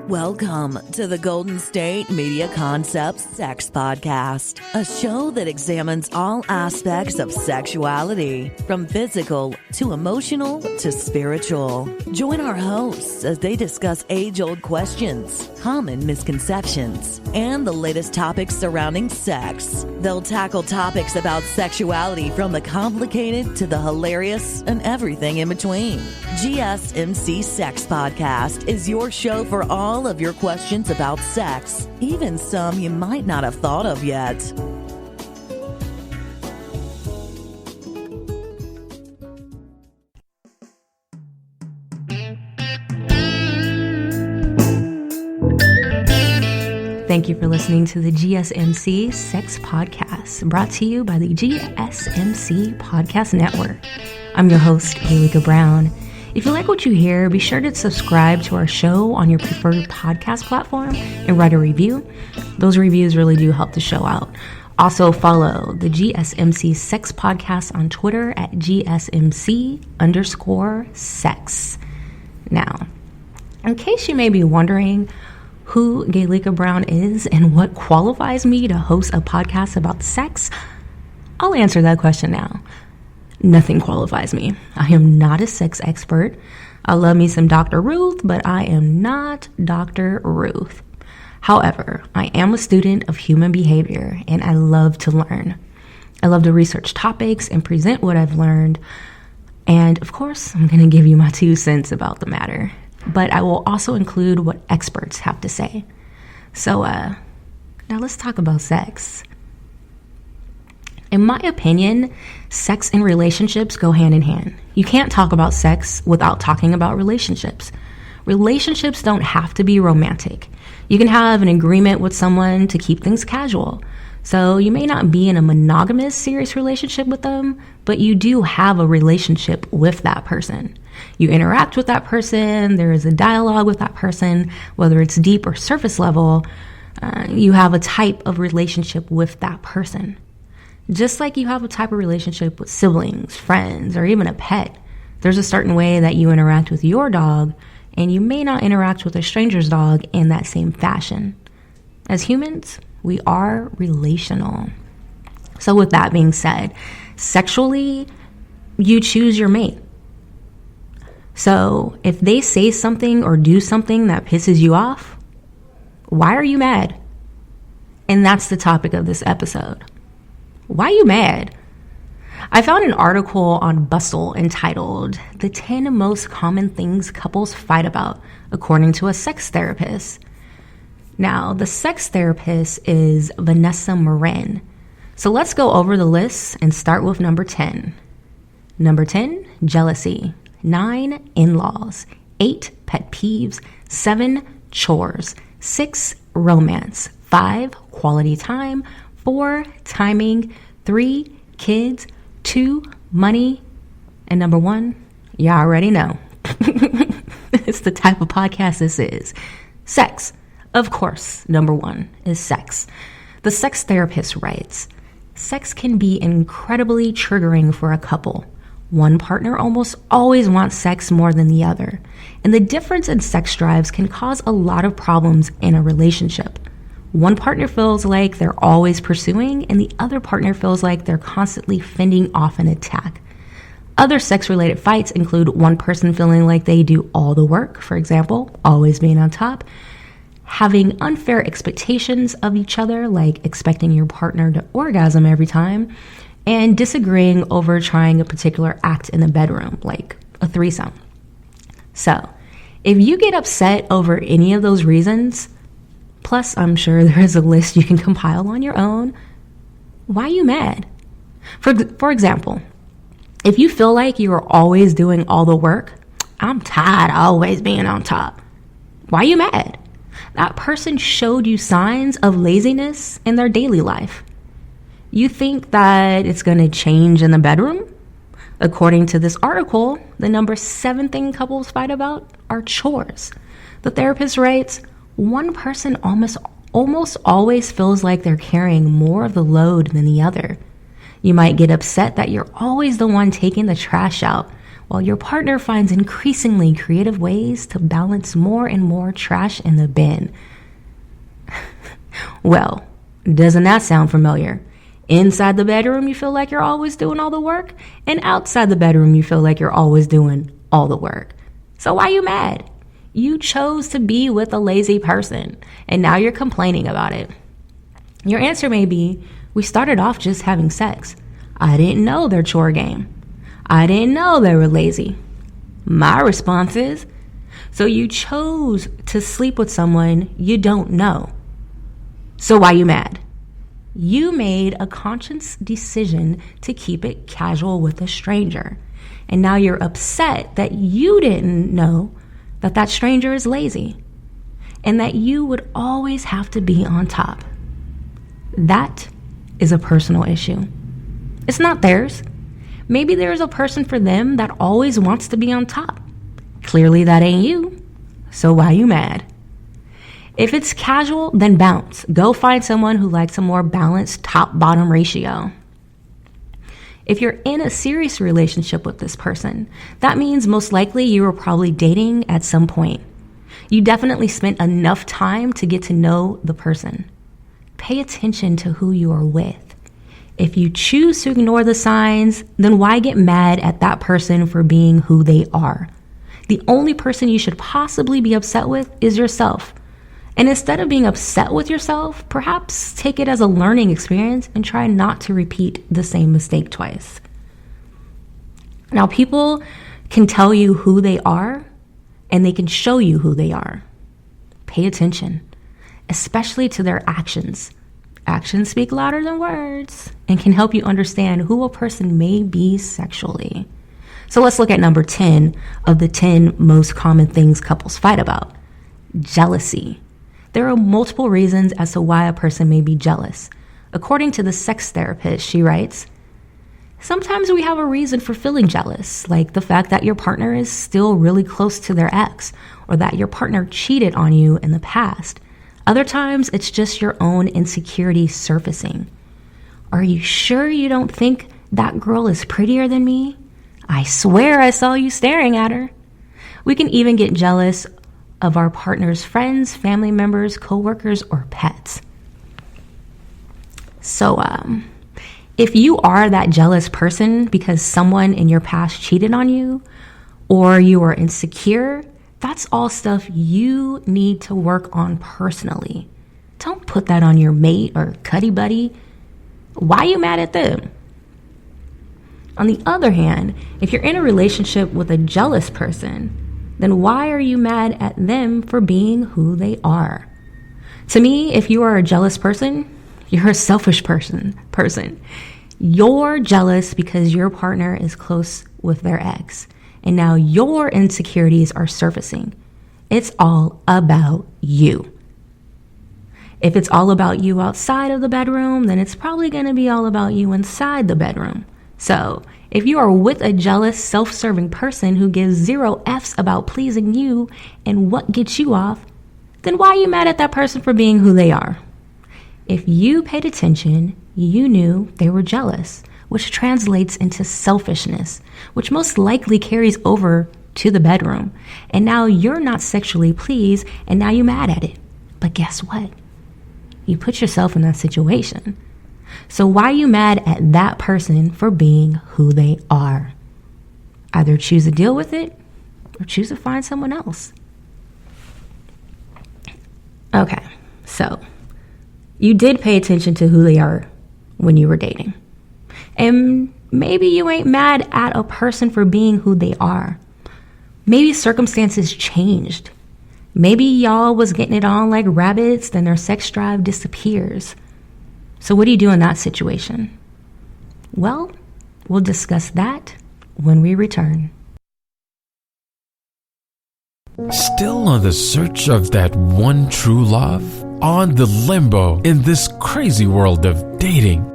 Welcome to the Golden State Media Concepts Sex Podcast, a show that examines all aspects of sexuality, from physical to emotional to spiritual. Join our hosts as they discuss age-old questions, common misconceptions, and the latest topics surrounding sex. They'll tackle topics about sexuality from the complicated to the hilarious and everything in between. GSMC Sex Podcast is your show for all of your questions about sex, even some you might not have thought of yet. Thank you for listening to the GSMC Sex Podcast, brought to you by the GSMC Podcast Network. I'm your host, Gaelika Brown. If you like what you hear, be sure to subscribe to our show on your preferred podcast platform and write a review. Those reviews really do help the show out. Also follow the GSMC Sex Podcast on Twitter at GSMC_sex. Now, in case you may be wondering who Gaelika Brown is and what qualifies me to host a podcast about sex, I'll answer that question now. Nothing qualifies me. I am not a sex expert. I love me some Dr. Ruth, but I am not Dr. Ruth. However, I am a student of human behavior, and I love to learn. I love to research topics and present what I've learned. And of course, I'm going to give you my 2 cents about the matter. But I will also include what experts have to say. So now let's talk about sex. In my opinion, sex and relationships go hand in hand. You can't talk about sex without talking about relationships. Relationships don't have to be romantic. You can have an agreement with someone to keep things casual. So you may not be in a monogamous, serious relationship with them, but you do have a relationship with that person. You interact with that person, there is a dialogue with that person, whether it's deep or surface level, you have a type of relationship with that person. Just like you have a type of relationship with siblings, friends, or even a pet, there's a certain way that you interact with your dog, and you may not interact with a stranger's dog in that same fashion. As humans, we are relational. So with that being said, sexually, you choose your mate. So if they say something or do something that pisses you off, why are you mad? And that's the topic of this episode. Why are you mad? I found an article on Bustle entitled, "The 10 Most Common Things Couples Fight About," according to a sex therapist. Now, the sex therapist is Vanessa Marin. So let's go over the list and start with number 10. Number 10, jealousy. 9, in-laws. 8, pet peeves. 7, chores. 6, romance. 5, quality time. 4, timing. 3, kids. 2, money. And number 1, you already know. It's the type of podcast this is. Sex. Of course, number 1 is sex. The sex therapist writes, "Sex can be incredibly triggering for a couple. One partner almost always wants sex more than the other, and the difference in sex drives can cause a lot of problems in a relationship. One partner feels like they're always pursuing, and the other partner feels like they're constantly fending off an attack. Other sex-related fights include one person feeling like they do all the work, for example, always being on top, having unfair expectations of each other, like expecting your partner to orgasm every time, and disagreeing over trying a particular act in the bedroom, like a threesome. So, if you get upset over any of those reasons, plus I'm sure there is a list you can compile on your own, why are you mad? For example, if you feel like you are always doing all the work, I'm tired of always being on top. Why are you mad? That person showed you signs of laziness in their daily life. You think that it's going to change in the bedroom? According to this article, the number 7 thing couples fight about are chores. The therapist writes, one person almost always feels like they're carrying more of the load than the other. You might get upset that you're always the one taking the trash out, while your partner finds increasingly creative ways to balance more and more trash in the bin. Well, doesn't that sound familiar? Inside the bedroom, you feel like you're always doing all the work, and outside the bedroom, you feel like you're always doing all the work. So why are you mad? You chose to be with a lazy person, and now you're complaining about it. Your answer may be, we started off just having sex. I didn't know their chore game. I didn't know they were lazy. My response is, so you chose to sleep with someone you don't know. So why are you mad? You made a conscious decision to keep it casual with a stranger. And now you're upset that you didn't know that that stranger is lazy and that you would always have to be on top. That is a personal issue. It's not theirs. Maybe there's a person for them that always wants to be on top. Clearly that ain't you. So why you mad? If it's casual, then bounce. Go find someone who likes a more balanced top-bottom ratio. If you're in a serious relationship with this person, that means most likely you were probably dating at some point. You definitely spent enough time to get to know the person. Pay attention to who you are with. If you choose to ignore the signs, then why get mad at that person for being who they are? The only person you should possibly be upset with is yourself. And instead of being upset with yourself, perhaps take it as a learning experience and try not to repeat the same mistake twice. Now, people can tell you who they are, and they can show you who they are. Pay attention, especially to their actions. Actions speak louder than words and can help you understand who a person may be sexually. So let's look at number 10 of the 10 most common things couples fight about. Jealousy. There are multiple reasons as to why a person may be jealous. According to the sex therapist, she writes, sometimes we have a reason for feeling jealous, like the fact that your partner is still really close to their ex, or that your partner cheated on you in the past. Other times, it's just your own insecurity surfacing. Are you sure you don't think that girl is prettier than me? I swear I saw you staring at her. We can even get jealous of our partner's friends, family members, coworkers, or pets. So, if you are that jealous person because someone in your past cheated on you, or you are insecure, that's all stuff you need to work on personally. Don't put that on your mate or cuddy buddy. Why are you mad at them? On the other hand, if you're in a relationship with a jealous person, then why are you mad at them for being who they are? To me, if you are a jealous person, you're a selfish person. You're jealous because your partner is close with their ex, and now your insecurities are surfacing. It's all about you. If it's all about you outside of the bedroom, then it's probably going to be all about you inside the bedroom. So, if you are with a jealous, self-serving person who gives 0 Fs about pleasing you and what gets you off, then why are you mad at that person for being who they are? If you paid attention, you knew they were jealous, which translates into selfishness, which most likely carries over to the bedroom. And now you're not sexually pleased, and now you're mad at it. But guess what? You put yourself in that situation. So why are you mad at that person for being who they are? Either choose to deal with it or choose to find someone else. Okay, so you did pay attention to who they are when you were dating. And maybe you ain't mad at a person for being who they are. Maybe circumstances changed. Maybe y'all was getting it on like rabbits, then their sex drive disappears. So what do you do in that situation? Well, we'll discuss that when we return. Still on the search of that one true love? On the limbo in this crazy world of dating,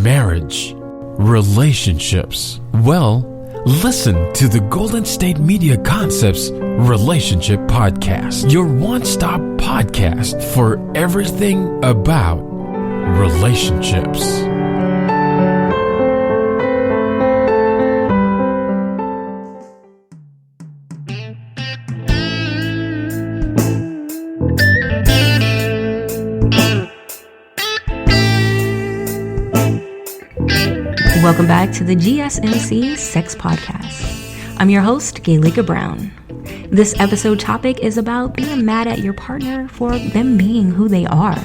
marriage, relationships? Well, listen to the Golden State Media Concepts Relationship Podcast, your one-stop podcast for everything about relationships. Welcome back to the GSMC Sex Podcast. I'm your host, Gaelika Brown. This episode topic is about being mad at your partner for them being who they are.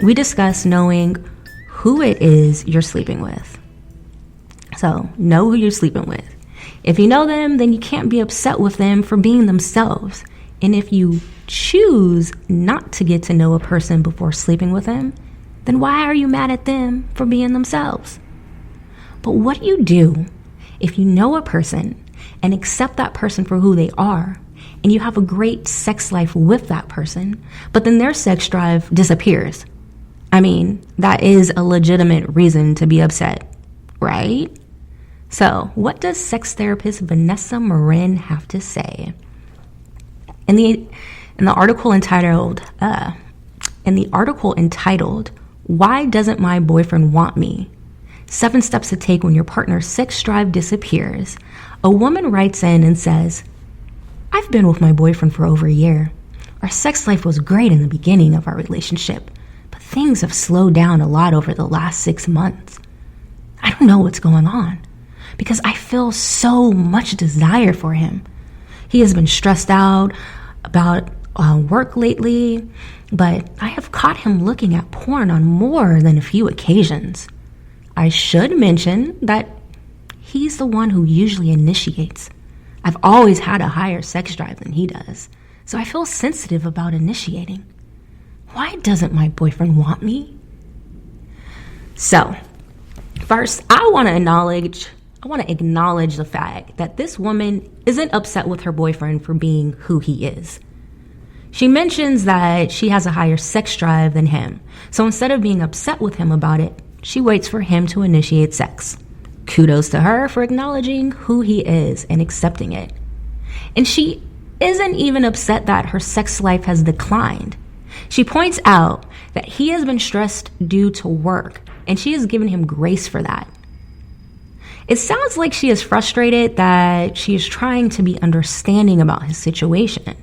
We discuss knowing who it is you're sleeping with. So, know who you're sleeping with. If you know them, then you can't be upset with them for being themselves. And if you choose not to get to know a person before sleeping with them, then why are you mad at them for being themselves? But what do you do if you know a person and accept that person for who they are, and you have a great sex life with that person, but then their sex drive disappears? I mean, that is a legitimate reason to be upset, right? So, what does sex therapist Vanessa Marin have to say? In the article entitled, "Why Doesn't My Boyfriend Want Me? 7 Steps to Take When Your Partner's Sex Drive Disappears," a woman writes in and says, "I've been with my boyfriend for over a year. Our sex life was great in the beginning of our relationship, but things have slowed down a lot over the last 6 months. I don't know what's going on because I feel so much desire for him. He has been stressed out about work lately, but I have caught him looking at porn on more than a few occasions. I should mention that he's the one who usually initiates. I've always had a higher sex drive than he does, so I feel sensitive about initiating. Why doesn't my boyfriend want me?" So, first, I want to acknowledge the fact that this woman isn't upset with her boyfriend for being who he is. She mentions that she has a higher sex drive than him, so instead of being upset with him about it, she waits for him to initiate sex. Kudos to her for acknowledging who he is and accepting it. And she isn't even upset that her sex life has declined. She points out that he has been stressed due to work, and she has given him grace for that. It sounds like she is frustrated that she is trying to be understanding about his situation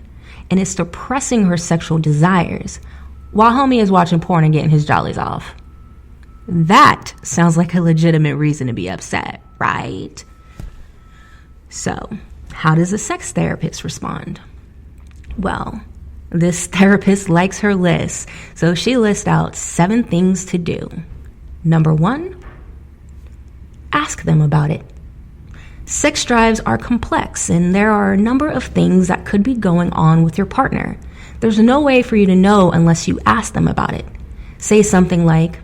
and is suppressing her sexual desires while homie is watching porn and getting his jollies off. That sounds like a legitimate reason to be upset, right? So, how does a sex therapist respond? Well, this therapist likes her list, so she lists out 7 things to do. Number 1, ask them about it. Sex drives are complex, and there are a number of things that could be going on with your partner. There's no way for you to know unless you ask them about it. Say something like,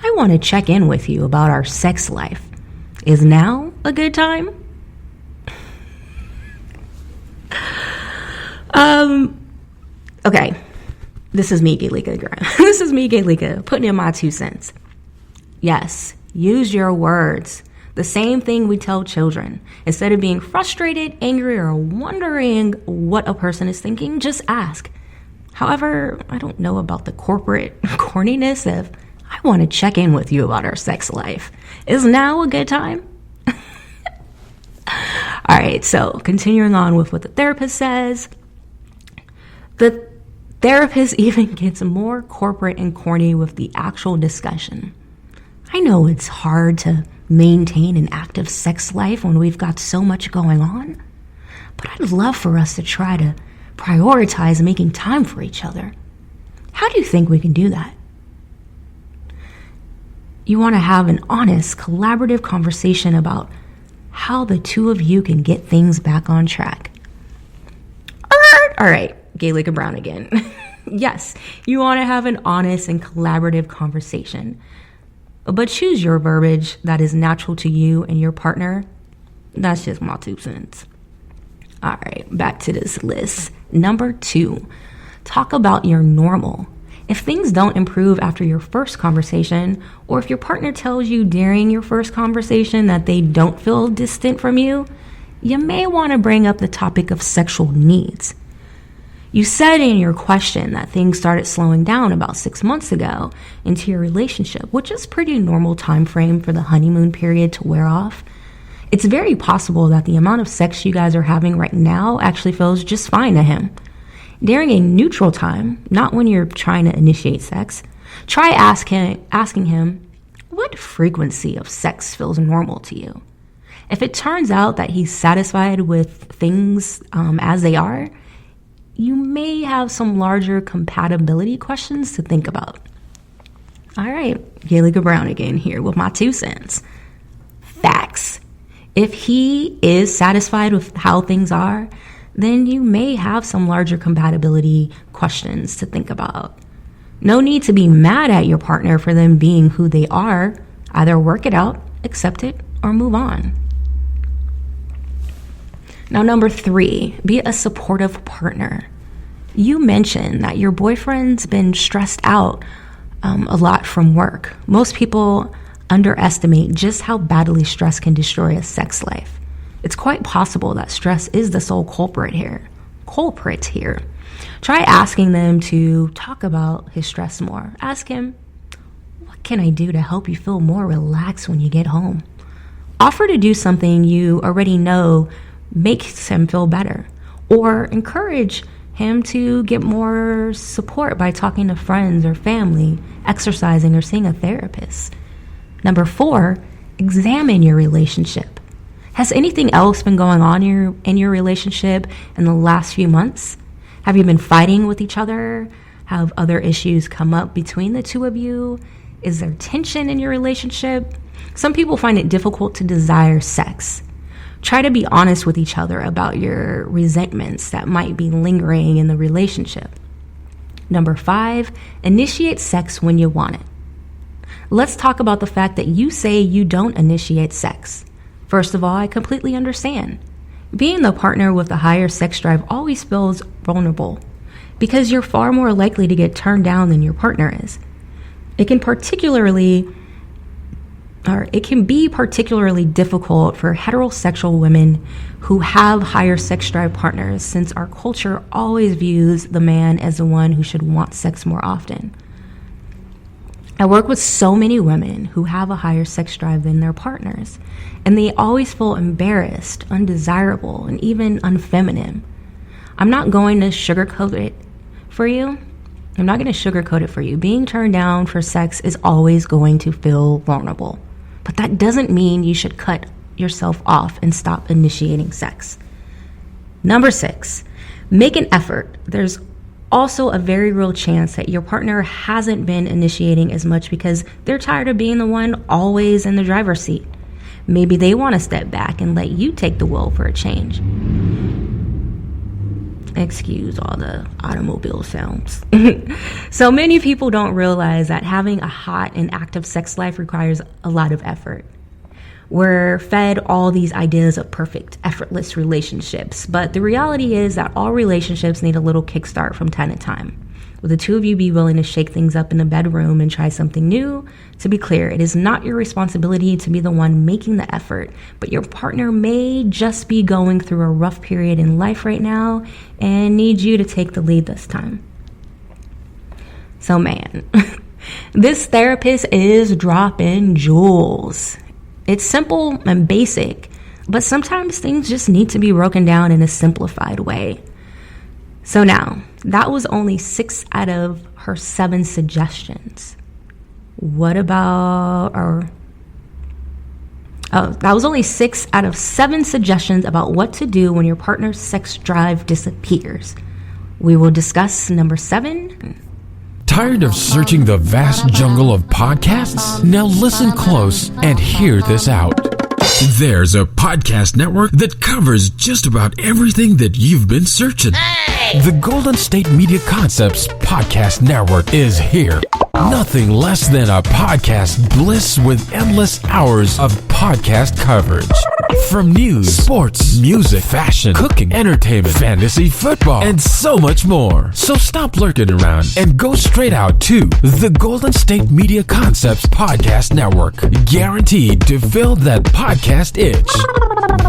"I want to check in with you about our sex life. Is now a good time?" Okay. This is me, Gaelika, putting in my 2 cents. Yes, use your words. The same thing we tell children. Instead of being frustrated, angry, or wondering what a person is thinking, just ask. However, I don't know about the corporate corniness of, "I want to check in with you about our sex life. Is now a good time?" All right, so continuing on with what the therapist says. The therapist even gets more corporate and corny with the actual discussion. "I know it's hard to maintain an active sex life when we've got so much going on, but I'd love for us to try to prioritize making time for each other. How do you think we can do that?" You want to have an honest, collaborative conversation about how the two of you can get things back on track. All right, Gaelika Brown again. Yes, you want to have an honest and collaborative conversation, but choose your verbiage that is natural to you and your partner. That's just my 2 cents. All right, back to this list. Number 2, talk about your normal. If things don't improve after your first conversation, or if your partner tells you during your first conversation that they don't feel distant from you, you may want to bring up the topic of sexual needs. You said in your question that things started slowing down about 6 months ago into your relationship, which is pretty normal time frame for the honeymoon period to wear off. It's very possible that the amount of sex you guys are having right now actually feels just fine to him. During a neutral time, not when you're trying to initiate sex, try asking him, What frequency of sex feels normal to you? If it turns out that he's satisfied with things as they are, you may have some larger compatibility questions to think about. All right, Gaelika Brown again here with my 2 cents. Facts. If he is satisfied with how things are, then you may have some larger compatibility questions to think about. No need to be mad at your partner for them being who they are. Either work it out, accept it, or move on. Now, number 3, be a supportive partner. You mentioned that your boyfriend's been stressed out a lot from work. Most people underestimate just how badly stress can destroy a sex life. It's quite possible that stress is the sole culprit here. Try asking them to talk about his stress more. Ask him, what can I do to help you feel more relaxed when you get home? Offer to do something you already know makes him feel better, or encourage him to get more support by talking to friends or family, exercising, or seeing a therapist. Number 4, examine your relationship. Has anything else been going on in your relationship in the last few months? Have you been fighting with each other? Have other issues come up between the two of you? Is there tension in your relationship? Some people find it difficult to desire sex. Try to be honest with each other about your resentments that might be lingering in the relationship. Number 5, initiate sex when you want it. Let's talk about the fact that you say you don't initiate sex. First of all, I completely understand. Being the partner with a higher sex drive always feels vulnerable because you're far more likely to get turned down than your partner is. It can be particularly difficult for heterosexual women who have higher sex drive partners, since our culture always views the man as the one who should want sex more often. I work with so many women who have a higher sex drive than their partners, and they always feel embarrassed, undesirable, and even unfeminine. I'm not going to sugarcoat it for you. Being turned down for sex is always going to feel vulnerable. But that doesn't mean you should cut yourself off and stop initiating sex. Number 6, make an effort. There's also a very real chance that your partner hasn't been initiating as much because they're tired of being the one always in the driver's seat. Maybe they want to step back and let you take the wheel for a change. Excuse all the automobile sounds. So many people don't realize that having a hot and active sex life requires a lot of effort. We're fed all these ideas of perfect, effortless relationships, but the reality is that all relationships need a little kickstart from time to time. Will the two of you be willing to shake things up in the bedroom and try something new? To be clear, it is not your responsibility to be the one making the effort, but your partner may just be going through a rough period in life right now and need you to take the lead this time. So man, this therapist is dropping jewels. It's simple and basic, but sometimes things just need to be broken down in a simplified way. So now, that was only 6 out of her 7 suggestions. That was only 6 out of 7 suggestions about what to do when your partner's sex drive disappears. We will discuss number 7. Tired of searching the vast jungle of podcasts? Now listen close and hear this out. There's a podcast network that covers just about everything that you've been searching. Hey! The Golden State Media Concepts Podcast Network is here. Nothing less than a podcast bliss with endless hours of podcast coverage. From news, sports, music, fashion, cooking, entertainment, fantasy, football, and so much more. So stop lurking around and go straight out to the Golden State Media Concepts Podcast Network. Guaranteed to fill that podcast itch.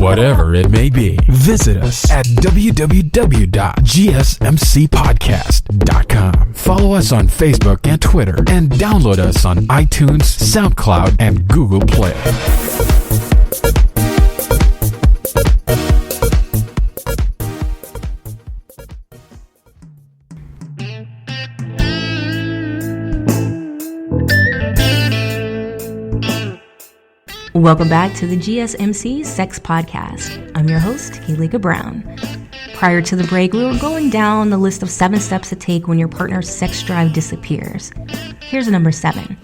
Whatever it may be. Visit us at www.gsmcpodcast.com. Follow us on Facebook and Twitter, and download us on iTunes, SoundCloud, and Google Play. Welcome back to the GSMC Sex Podcast. I'm your host, Gaelika Brown. Prior to the break, we were going down the list of 7 steps to take when your partner's sex drive disappears. Here's number 7.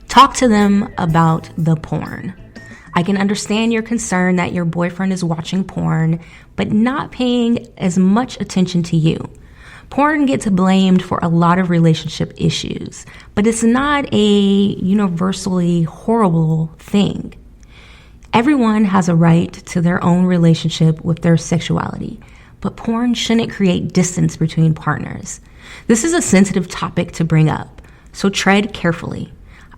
Talk to them about the porn. I can understand your concern that your boyfriend is watching porn, but not paying as much attention to you. Porn gets blamed for a lot of relationship issues, but it's not a universally horrible thing. Everyone has a right to their own relationship with their sexuality, but porn shouldn't create distance between partners. This is a sensitive topic to bring up, so tread carefully.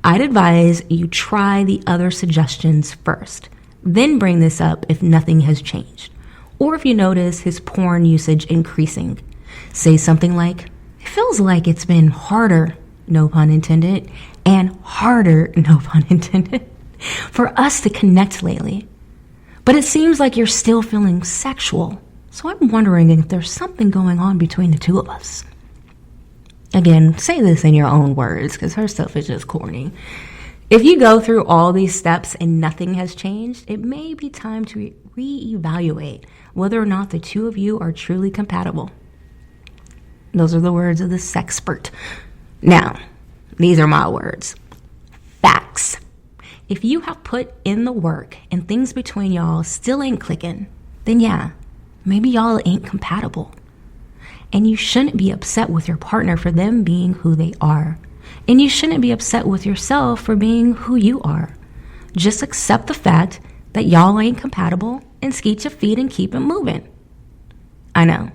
I'd advise you try the other suggestions first, then bring this up if nothing has changed, or if you notice his porn usage increasing. Say something like, "It feels like it's been harder," no pun intended, and harder, no pun intended, for us to connect lately. But it seems like you're still feeling sexual, so I'm wondering if there's something going on between the two of us. Again, say this in your own words, because her stuff is just corny. If you go through all these steps and nothing has changed, it may be time to reevaluate whether or not the two of you are truly compatible. Those are the words of the sexpert. Now, these are my words. Facts. If you have put in the work and things between y'all still ain't clicking, then yeah, maybe y'all ain't compatible. And you shouldn't be upset with your partner for them being who they are. And you shouldn't be upset with yourself for being who you are. Just accept the fact that y'all ain't compatible and skeet your feet and keep it moving. I know.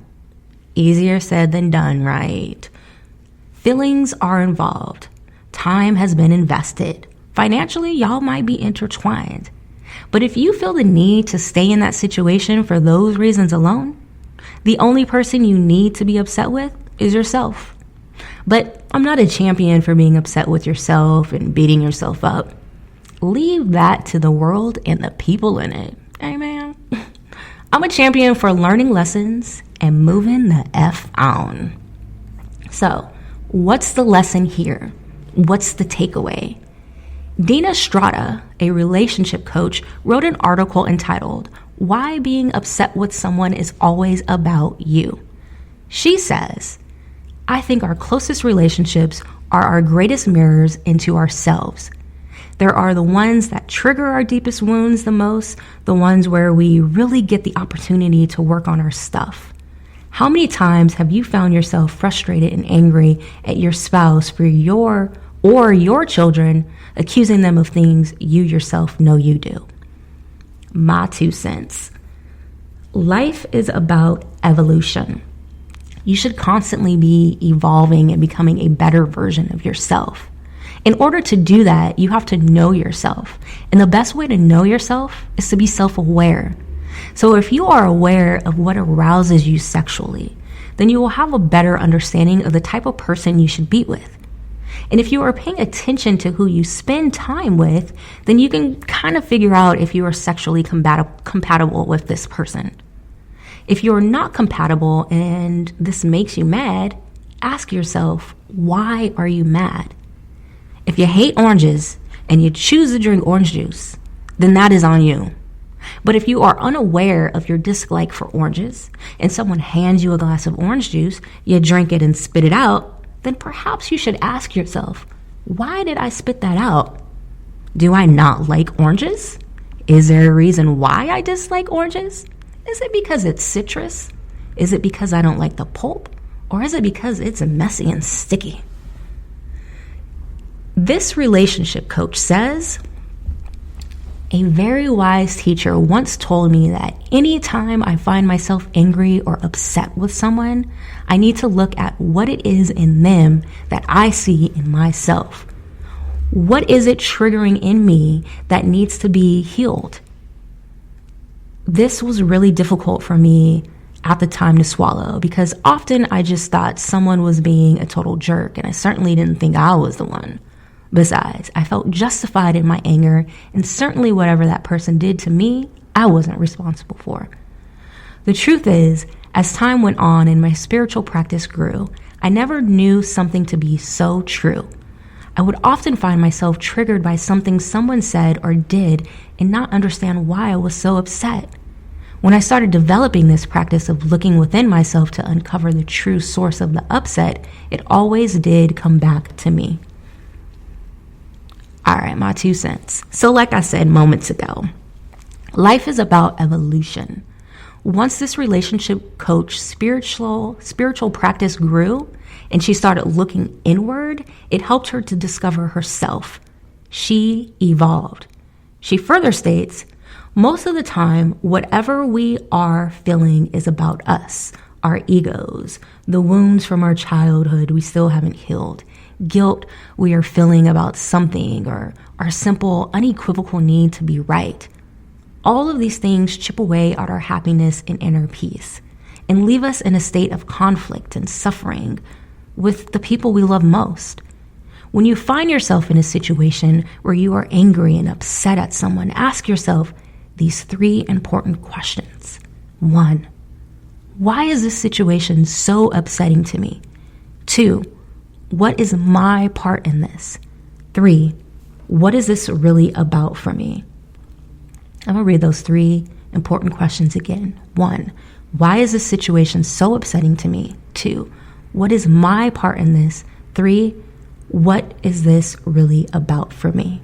Easier said than done, right? Feelings are involved. Time has been invested. Financially, y'all might be intertwined. But if you feel the need to stay in that situation for those reasons alone, the only person you need to be upset with is yourself. But I'm not a champion for being upset with yourself and beating yourself up. Leave that to the world and the people in it. Amen. I'm a champion for learning lessons and moving the F on. So, what's the lesson here? What's the takeaway? Dina Strata, a relationship coach, wrote an article entitled, "Why Being Upset with Someone is Always About You." She says, "I think our closest relationships are our greatest mirrors into ourselves. There are the ones that trigger our deepest wounds the most, the ones where we really get the opportunity to work on our stuff. How many times have you found yourself frustrated and angry at your spouse for your children, accusing them of things you yourself know you do?" My 2 cents. Life is about evolution. You should constantly be evolving and becoming a better version of yourself. In order to do that, you have to know yourself. And the best way to know yourself is to be self-aware. So if you are aware of what arouses you sexually, then you will have a better understanding of the type of person you should be with. And if you are paying attention to who you spend time with, then you can kind of figure out if you are sexually compatible with this person. If you're not compatible and this makes you mad, ask yourself, why are you mad? If you hate oranges and you choose to drink orange juice, then that is on you. But if you are unaware of your dislike for oranges and someone hands you a glass of orange juice, you drink it and spit it out, then perhaps you should ask yourself, why did I spit that out? Do I not like oranges? Is there a reason why I dislike oranges? Is it because it's citrus? Is it because I don't like the pulp? Or is it because it's messy and sticky? This relationship coach says, "A very wise teacher once told me that anytime I find myself angry or upset with someone, I need to look at what it is in them that I see in myself. What is it triggering in me that needs to be healed?" This was really difficult for me at the time to swallow because often I just thought someone was being a total jerk and I certainly didn't think I was the one. Besides, I felt justified in my anger, and certainly whatever that person did to me, I wasn't responsible for. The truth is, as time went on and my spiritual practice grew, I never knew something to be so true. I would often find myself triggered by something someone said or did and not understand why I was so upset. When I started developing this practice of looking within myself to uncover the true source of the upset, it always did come back to me. All right, my 2 cents. So like I said moments ago, life is about evolution. Once this relationship coach spiritual practice grew and she started looking inward, it helped her to discover herself. She evolved. She further states, most of the time, whatever we are feeling is about us, our egos, the wounds from our childhood we still haven't healed, guilt we are feeling about something, or our simple, unequivocal need to be right. All of these things chip away at our happiness and inner peace and leave us in a state of conflict and suffering with the people we love most. When you find yourself in a situation where you are angry and upset at someone, ask yourself these 3 important questions. 1, why is this situation so upsetting to me? 2, what is my part in this? 3, what is this really about for me? I'm going to read those 3 important questions again. 1, why is this situation so upsetting to me? 2, what is my part in this? 3, what is this really about for me?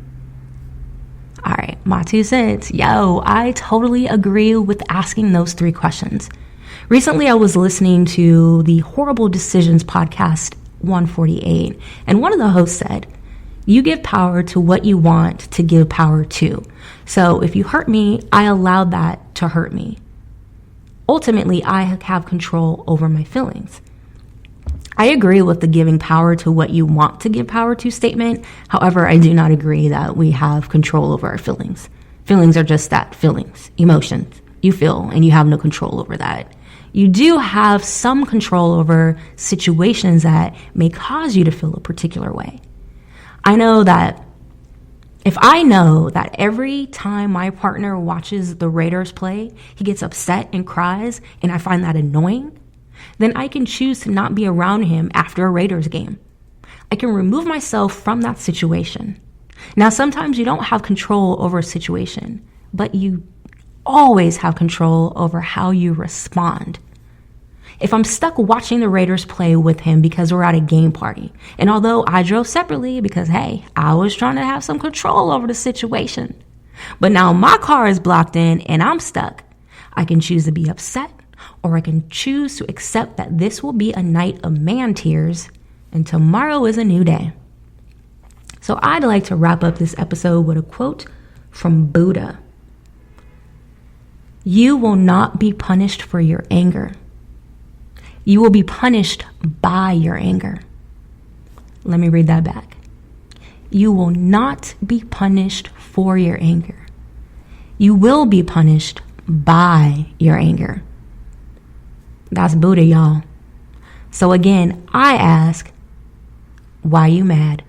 All right, my 2 cents. Yo, I totally agree with asking those 3 questions. Recently, I was listening to the Horrible Decisions podcast 148, and one of the hosts said, you give power to what you want to give power to. So if you hurt me, I allowed that to hurt me. Ultimately, I have control over my feelings. I agree with the giving power to what you want to give power to statement. However, I do not agree that we have control over our feelings. Feelings are just that, feelings, emotions. You feel and you have no control over that. You do have some control over situations that may cause you to feel a particular way. I know that if I know that every time my partner watches the Raiders play, he gets upset and cries, and I find that annoying, then I can choose to not be around him after a Raiders game. I can remove myself from that situation. Now, sometimes you don't have control over a situation, but you always have control over how you respond. If I'm stuck watching the Raiders play with him because we're at a game party, and although I drove separately because, hey, I was trying to have some control over the situation, but now my car is blocked in and I'm stuck, I can choose to be upset, or I can choose to accept that this will be a night of man tears and tomorrow is a new day. So I'd like to wrap up this episode with a quote from Buddha. You will not be punished for your anger. You will be punished by your anger. Let me read that back. You will not be punished for your anger. You will be punished by your anger. That's Buddha, y'all. So again, I ask, why you mad?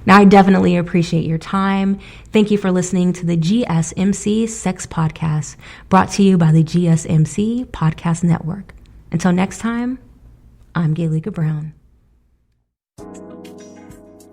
Now, I definitely appreciate your time. Thank you for listening to the GSMC Sex Podcast, brought to you by the GSMC Podcast Network. Until next time, I'm Gaelika Brown.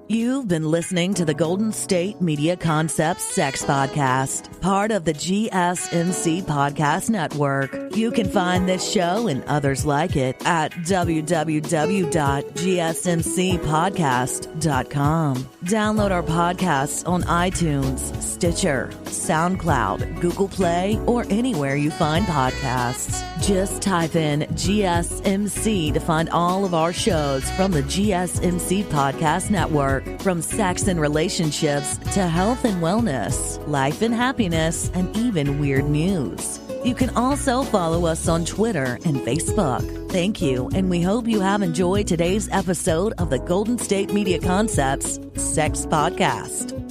You've been listening to the Golden State Media Concepts Sex Podcast, part of the GSMC Podcast Network. You can find this show and others like it at www.gsmcpodcast.com. Download our podcasts on iTunes, Stitcher, SoundCloud, Google Play, or anywhere you find podcasts. Just type in GSMC to find all of our shows from the GSMC Podcast Network. From sex and relationships to health and wellness, life and happiness, and even weird news. You can also follow us on Twitter and Facebook. Thank you, and we hope you have enjoyed today's episode of the Golden State Media Concepts Sex Podcast.